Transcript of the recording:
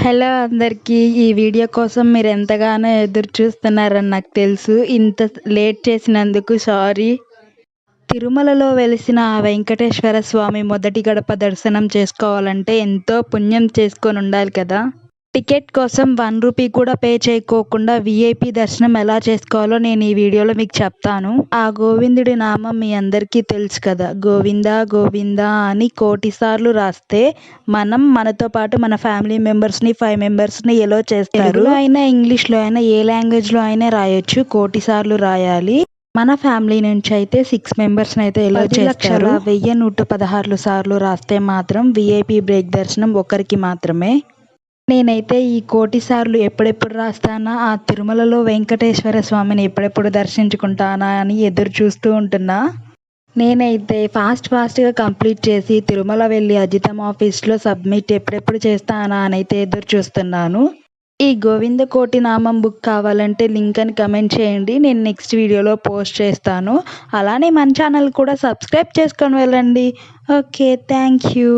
Hello అందరికీ. ఈ video కోసం మీరు ఎంతగానో ఎదురు చూస్తున్నారని నాకు తెలుసు. ఇంత లేట్ చేసినందుకు సారీ. తిరుమలలో వెలిసిన ఆ వెంకటేశ్వర స్వామి మొదటి గడప దర్శనం చేసుకోవాలంటే ఎంతో పుణ్యం చేసుకొని ఉండాలి కదా. టికెట్ కోసం ₹1 కూడా పే చేయకోకుండా వీఐపీ దర్శనం ఎలా చేసుకోవాలో నేను ఈ వీడియోలో మీకు చెప్తాను. ఆ గోవిందుడి నామం మీ అందరికీ తెలుసు కదా. గోవిందా గోవిందా అని కోటిసార్లు రాస్తే మనతో పాటు మన ఫ్యామిలీ మెంబర్స్ని 5 మెంబర్స్ని ఎలో చేస్తారు. తెలుగులో అయినా ఇంగ్లీష్లో అయినా ఏ లాంగ్వేజ్లో అయినా రాయొచ్చు. కోటిసార్లు రాయాలి. మన ఫ్యామిలీ నుంచి అయితే 6 మెంబర్స్ని అయితే ఎలో చేస్తారు. 1116 సార్లు రాస్తే మాత్రం వీఐపీ బ్రేక్ దర్శనం ఒకరికి మాత్రమే. నేనైతే ఈ కోటి సార్లు ఎప్పుడెప్పుడు రాస్తానా, ఆ తిరుమలలో వెంకటేశ్వర స్వామిని ఎప్పుడెప్పుడు దర్శించుకుంటానా అని ఎదురు చూస్తూ ఉంటున్నా. నేనైతే ఫాస్ట్గా కంప్లీట్ చేసి తిరుమల వెళ్ళి అజితం ఆఫీస్లో సబ్మిట్ ఎప్పుడెప్పుడు చేస్తానా అని అయితే ఎదురు చూస్తున్నాను. ఈ గోవింద కోటి నామం బుక్ కావాలంటే లింక్ అని కమెంట్ చేయండి. నేను నెక్స్ట్ వీడియోలో పోస్ట్ చేస్తాను. అలానే మన ఛానల్ కూడా సబ్స్క్రైబ్ చేసుకొని వెళ్ళండి. Okay, thank you.